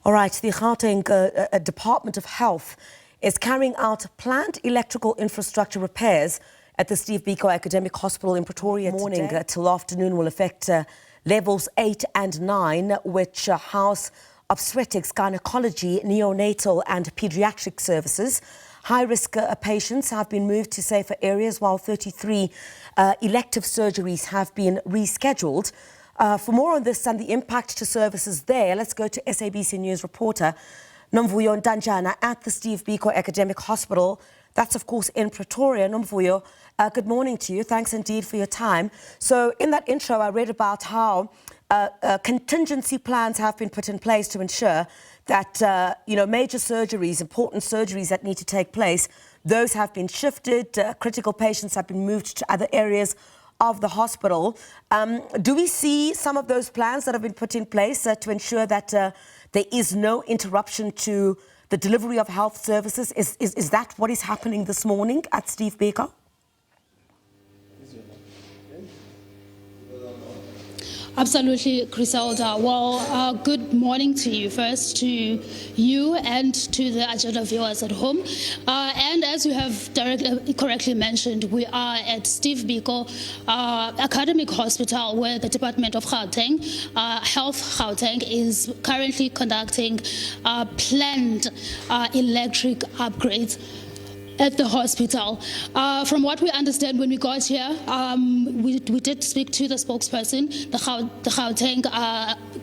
All right, the Gauteng Department of Health is carrying out planned electrical infrastructure repairs at the Steve Biko Academic Hospital in Pretoria. Morning till afternoon will affect levels 8 and 9, which house obstetrics, gynaecology, neonatal and paediatric services. High-risk patients have been moved to safer areas, while 33 elective surgeries have been rescheduled. For more on this and the impact to services there, let's go to SABC News reporter Nomvuyo Ntanjana at the Steve Biko Academic Hospital. That's, of course, in Pretoria. Nomvuyo, good morning to you. Thanks indeed for your time. So in that intro, I read about how contingency plans have been put in place to ensure that, major surgeries, important surgeries that need to take place, those have been shifted. Critical patients have been moved to other areas of the hospital. Do we see some of those plans that have been put in place to ensure that there is no interruption to the delivery of health services? Is that what is happening this morning at Steve Biko? Absolutely, Griselda. Well, good morning to you first, to you and to the agenda viewers at home. And as you have correctly mentioned, we are at Steve Biko Academic Hospital, where the Department of Gauteng, Health Gauteng, is currently conducting planned electric upgrades at the hospital. From what we understand, when we got here, we did speak to the spokesperson, the Gauteng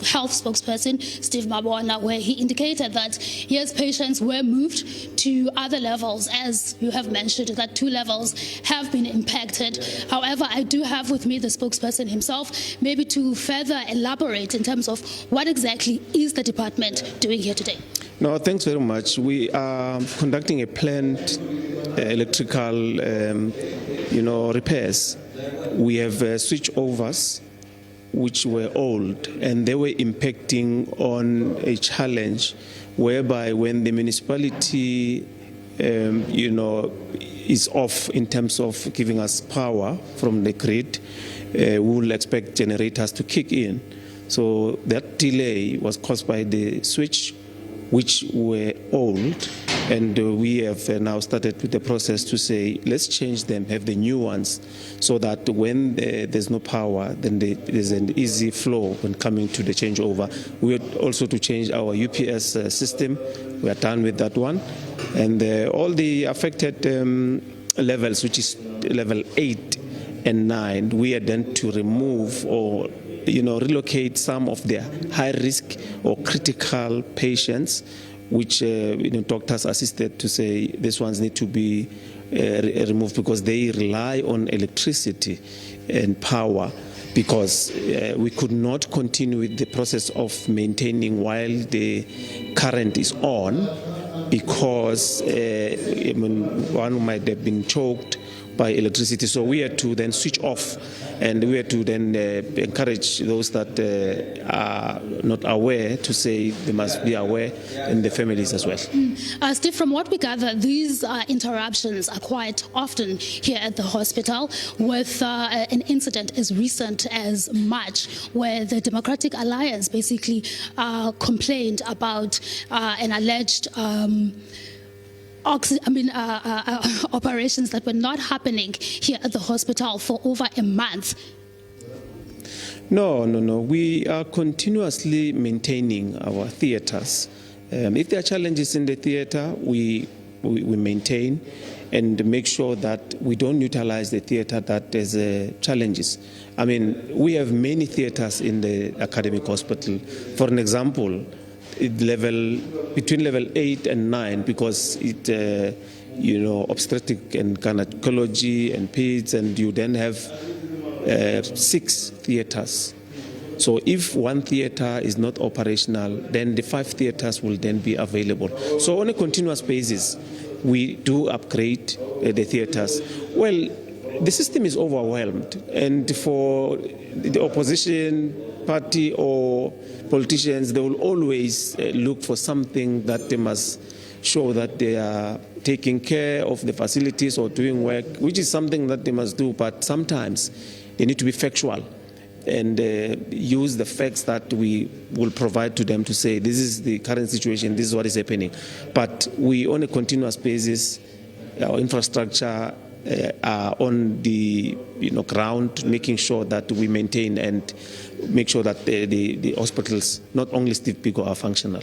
health spokesperson, Steve Biko, where he indicated that yes, patients were moved to other levels, as you have mentioned, that 2 levels have been impacted. However, I do have with me the spokesperson himself, maybe to further elaborate in terms of what exactly is the department doing here today. No, thanks very much. We are conducting a planned electrical, repairs. We have switchovers which were old, and they were impacting on a challenge whereby when the municipality, is off in terms of giving us power from the grid, we will expect generators to kick in. So that delay was caused by the switch, which were old, and we have now started with the process to say, let's change them, have the new ones, so that when there's no power, then there's an easy flow when coming to the changeover. We are also to change our UPS system. We are done with that one. And all the affected levels, which is level 8 and 9, we are then to remove or relocate some of the high-risk or critical patients, which doctors assisted to say these ones need to be removed because they rely on electricity and power, because we could not continue with the process of maintaining while the current is on, because one might have been choked by electricity. So we had to then switch off, and we had to then encourage those that are not aware to say they must be aware, and the families as well. Steve, from what we gather, these interruptions are quite often here at the hospital, with an incident as recent as March, where the Democratic Alliance basically complained about an alleged operations that were not happening here at the hospital for over a month. No. We are continuously maintaining our theaters. If there are challenges in the theater, we maintain and make sure that we don't utilize the theater that has challenges. We have many theaters in the academic hospital. For an example, between level 8 and 9, because it obstetric and gynaecology and peds, and you then have 6 theaters. So if one theater is not operational, then the 5 theaters will then be available. So on a continuous basis, we do upgrade the theaters. Well, the system is overwhelmed, and for the opposition party or politicians, they will always look for something that they must show that they are taking care of the facilities or doing work, which is something that they must do, but sometimes they need to be factual. and use the facts that we will provide to them to say, this is the current situation, this is what is happening. But we, on a continuous basis, our infrastructure are on the ground, making sure that we maintain and make sure that the hospitals, not only Steve Biko, are functional.